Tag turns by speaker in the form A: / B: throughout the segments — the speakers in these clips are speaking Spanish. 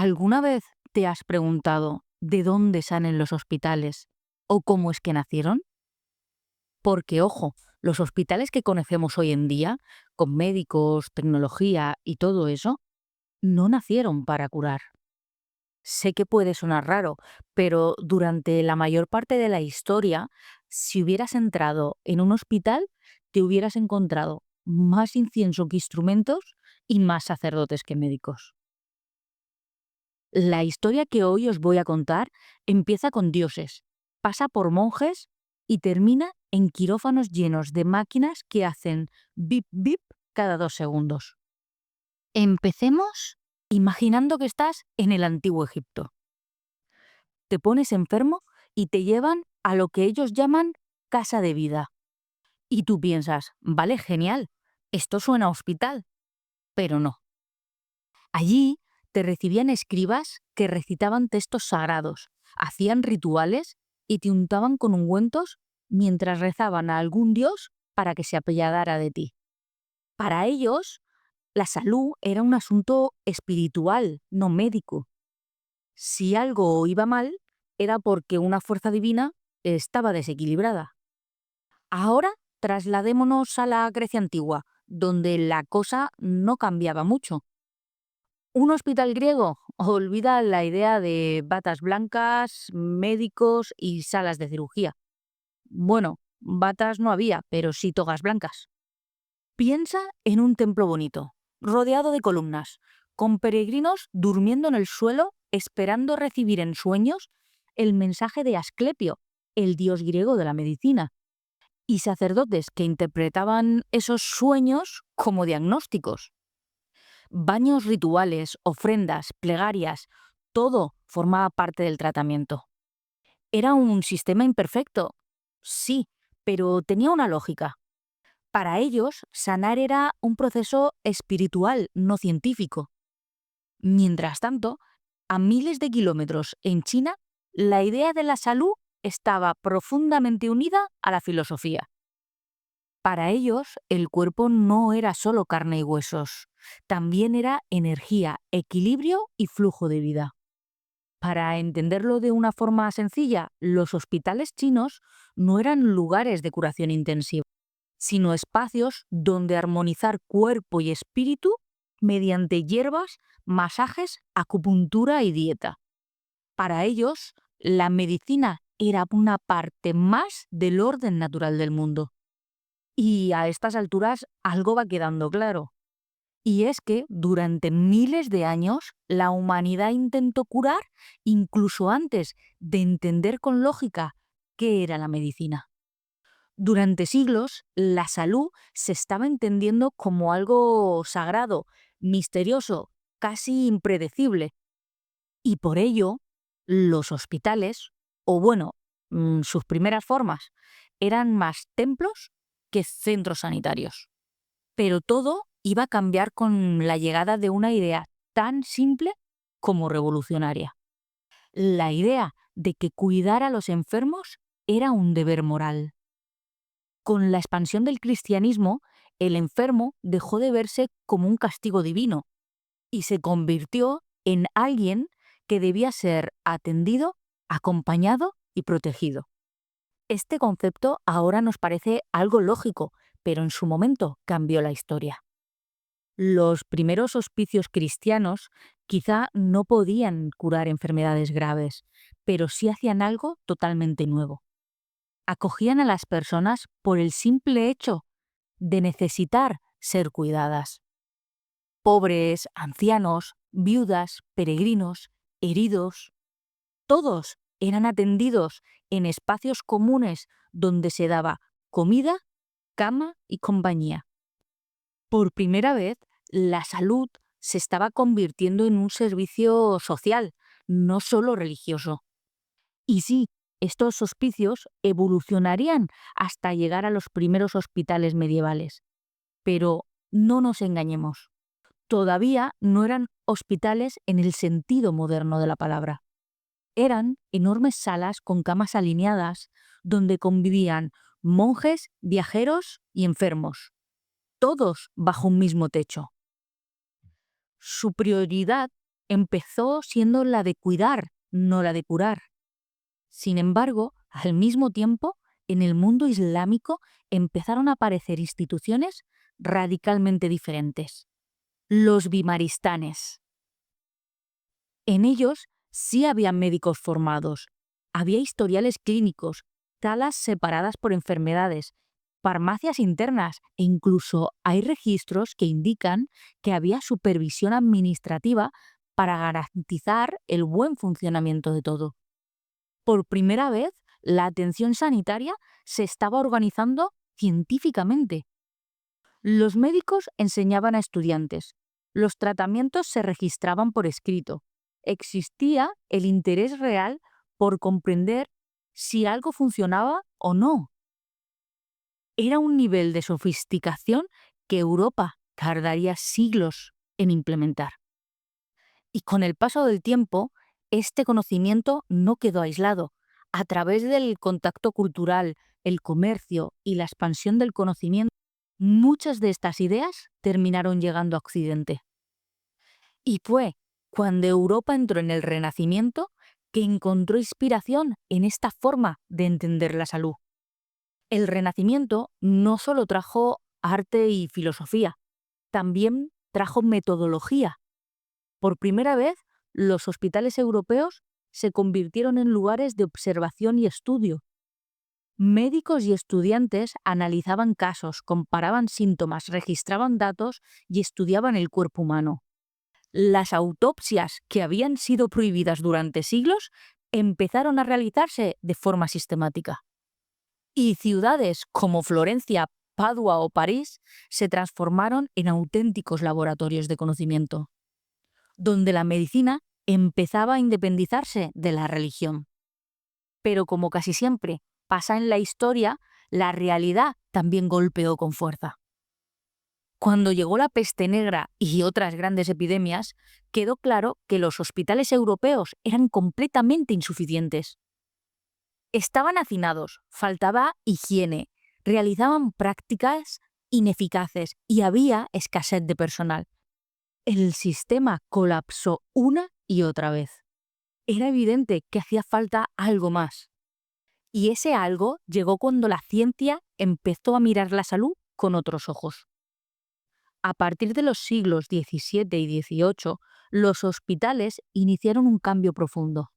A: ¿Alguna vez te has preguntado de dónde salen los hospitales o cómo es que nacieron? Porque, ojo, los hospitales que conocemos hoy en día, con médicos, tecnología y todo eso, no nacieron para curar. Sé que puede sonar raro, pero durante la mayor parte de la historia, si hubieras entrado en un hospital, te hubieras encontrado más incienso que instrumentos y más sacerdotes que médicos. La historia que hoy os voy a contar empieza con dioses, pasa por monjes y termina en quirófanos llenos de máquinas que hacen bip bip cada 2 segundos. Empecemos imaginando que estás en el antiguo Egipto. Te pones enfermo y te llevan a lo que ellos llaman casa de vida. Y tú piensas, vale, genial, esto suena a hospital, pero no. Allí te recibían escribas que recitaban textos sagrados, hacían rituales y te untaban con ungüentos mientras rezaban a algún dios para que se apiadara de ti. Para ellos, la salud era un asunto espiritual, no médico. Si algo iba mal, era porque una fuerza divina estaba desequilibrada. Ahora trasladémonos a la Grecia antigua, donde la cosa no cambiaba mucho. Un hospital griego olvida la idea de batas blancas, médicos y salas de cirugía. Bueno, batas no había, pero sí togas blancas. Piensa en un templo bonito, rodeado de columnas, con peregrinos durmiendo en el suelo esperando recibir en sueños el mensaje de Asclepio, el dios griego de la medicina, y sacerdotes que interpretaban esos sueños como diagnósticos. Baños rituales, ofrendas, plegarias, todo formaba parte del tratamiento. Era un sistema imperfecto, sí, pero tenía una lógica. Para ellos, sanar era un proceso espiritual, no científico. Mientras tanto, a miles de kilómetros en China, la idea de la salud estaba profundamente unida a la filosofía. Para ellos, el cuerpo no era solo carne y huesos, también era energía, equilibrio y flujo de vida. Para entenderlo de una forma sencilla, los hospitales chinos no eran lugares de curación intensiva, sino espacios donde armonizar cuerpo y espíritu mediante hierbas, masajes, acupuntura y dieta. Para ellos, la medicina era una parte más del orden natural del mundo. Y a estas alturas algo va quedando claro. Y es que durante miles de años la humanidad intentó curar incluso antes de entender con lógica qué era la medicina. Durante siglos, la salud se estaba entendiendo como algo sagrado, misterioso, casi impredecible. Y por ello, los hospitales, o bueno, sus primeras formas, eran más templos que centros sanitarios. Pero todo iba a cambiar con la llegada de una idea tan simple como revolucionaria. La idea de que cuidar a los enfermos era un deber moral. Con la expansión del cristianismo, el enfermo dejó de verse como un castigo divino y se convirtió en alguien que debía ser atendido, acompañado y protegido. Este concepto ahora nos parece algo lógico, pero en su momento cambió la historia. Los primeros hospicios cristianos quizá no podían curar enfermedades graves, pero sí hacían algo totalmente nuevo. Acogían a las personas por el simple hecho de necesitar ser cuidadas. Pobres, ancianos, viudas, peregrinos, heridos, todos eran atendidos en espacios comunes donde se daba comida, cama y compañía. Por primera vez, la salud se estaba convirtiendo en un servicio social, no solo religioso. Y sí, estos hospicios evolucionarían hasta llegar a los primeros hospitales medievales. Pero no nos engañemos, todavía no eran hospitales en el sentido moderno de la palabra. Eran enormes salas con camas alineadas donde convivían monjes, viajeros y enfermos, todos bajo un mismo techo. Su prioridad empezó siendo la de cuidar, no la de curar. Sin embargo, al mismo tiempo, en el mundo islámico empezaron a aparecer instituciones radicalmente diferentes. Los bimaristanes. En ellos sí había médicos formados, había historiales clínicos, salas separadas por enfermedades, farmacias internas e incluso hay registros que indican que había supervisión administrativa para garantizar el buen funcionamiento de todo. Por primera vez, la atención sanitaria se estaba organizando científicamente. Los médicos enseñaban a estudiantes, los tratamientos se registraban por escrito. Existía el interés real por comprender si algo funcionaba o no. Era un nivel de sofisticación que Europa tardaría siglos en implementar. Y con el paso del tiempo, este conocimiento no quedó aislado. A través del contacto cultural, el comercio y la expansión del conocimiento, muchas de estas ideas terminaron llegando a Occidente. Y fue cuando Europa entró en el Renacimiento que encontró inspiración en esta forma de entender la salud. El Renacimiento no solo trajo arte y filosofía, también trajo metodología. Por primera vez, los hospitales europeos se convirtieron en lugares de observación y estudio. Médicos y estudiantes analizaban casos, comparaban síntomas, registraban datos y estudiaban el cuerpo humano. Las autopsias, que habían sido prohibidas durante siglos, empezaron a realizarse de forma sistemática. Y ciudades como Florencia, Padua o París se transformaron en auténticos laboratorios de conocimiento, donde la medicina empezaba a independizarse de la religión. Pero como casi siempre pasa en la historia, la realidad también golpeó con fuerza. Cuando llegó la peste negra y otras grandes epidemias, quedó claro que los hospitales europeos eran completamente insuficientes. Estaban hacinados, faltaba higiene, realizaban prácticas ineficaces y había escasez de personal. El sistema colapsó una y otra vez. Era evidente que hacía falta algo más. Y ese algo llegó cuando la ciencia empezó a mirar la salud con otros ojos. A partir de los siglos XVII y XVIII, los hospitales iniciaron un cambio profundo.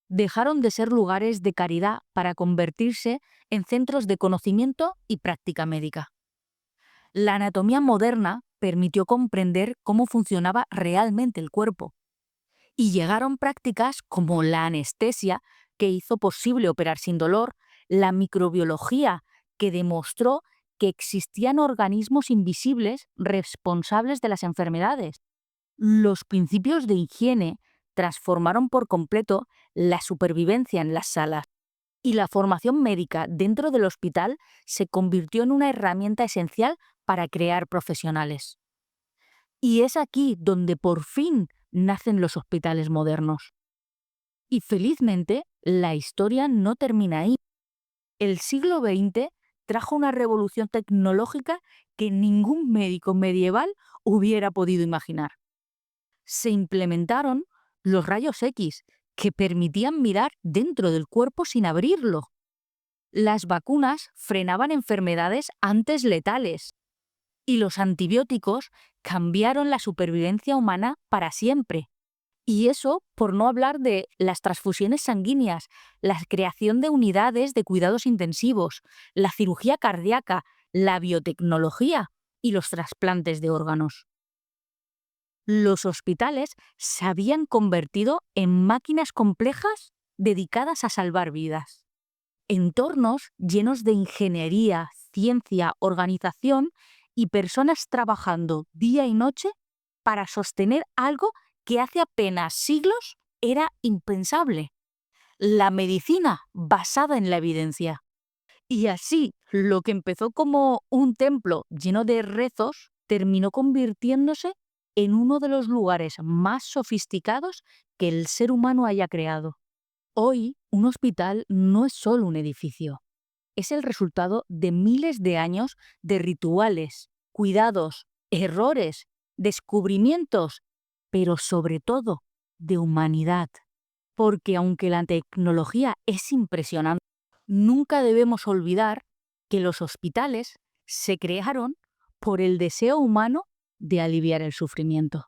A: Dejaron de ser lugares de caridad para convertirse en centros de conocimiento y práctica médica. La anatomía moderna permitió comprender cómo funcionaba realmente el cuerpo. Y llegaron prácticas como la anestesia, que hizo posible operar sin dolor, la microbiología, que demostró que existían organismos invisibles responsables de las enfermedades. Los principios de higiene transformaron por completo la supervivencia en las salas y la formación médica dentro del hospital se convirtió en una herramienta esencial para crear profesionales. Y es aquí donde por fin nacen los hospitales modernos. Y felizmente, la historia no termina ahí. El siglo XX trajo una revolución tecnológica que ningún médico medieval hubiera podido imaginar. Se implementaron los rayos X, que permitían mirar dentro del cuerpo sin abrirlo. Las vacunas frenaban enfermedades antes letales. Y los antibióticos cambiaron la supervivencia humana para siempre. Y eso por no hablar de las transfusiones sanguíneas, la creación de unidades de cuidados intensivos, la cirugía cardíaca, la biotecnología y los trasplantes de órganos. Los hospitales se habían convertido en máquinas complejas dedicadas a salvar vidas. Entornos llenos de ingeniería, ciencia, organización y personas trabajando día y noche para sostener algo que hace apenas siglos era impensable: la medicina basada en la evidencia. Y así, lo que empezó como un templo lleno de rezos terminó convirtiéndose en uno de los lugares más sofisticados que el ser humano haya creado. Hoy, un hospital no es solo un edificio. Es el resultado de miles de años de rituales, cuidados, errores, descubrimientos, pero sobre todo de humanidad. Porque aunque la tecnología es impresionante, nunca debemos olvidar que los hospitales se crearon por el deseo humano de aliviar el sufrimiento.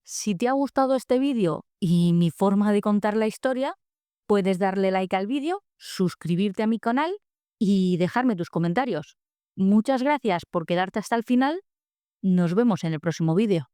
A: Si te ha gustado este vídeo y mi forma de contar la historia, puedes darle like al vídeo, suscribirte a mi canal y dejarme tus comentarios. Muchas gracias por quedarte hasta el final. Nos vemos en el próximo vídeo.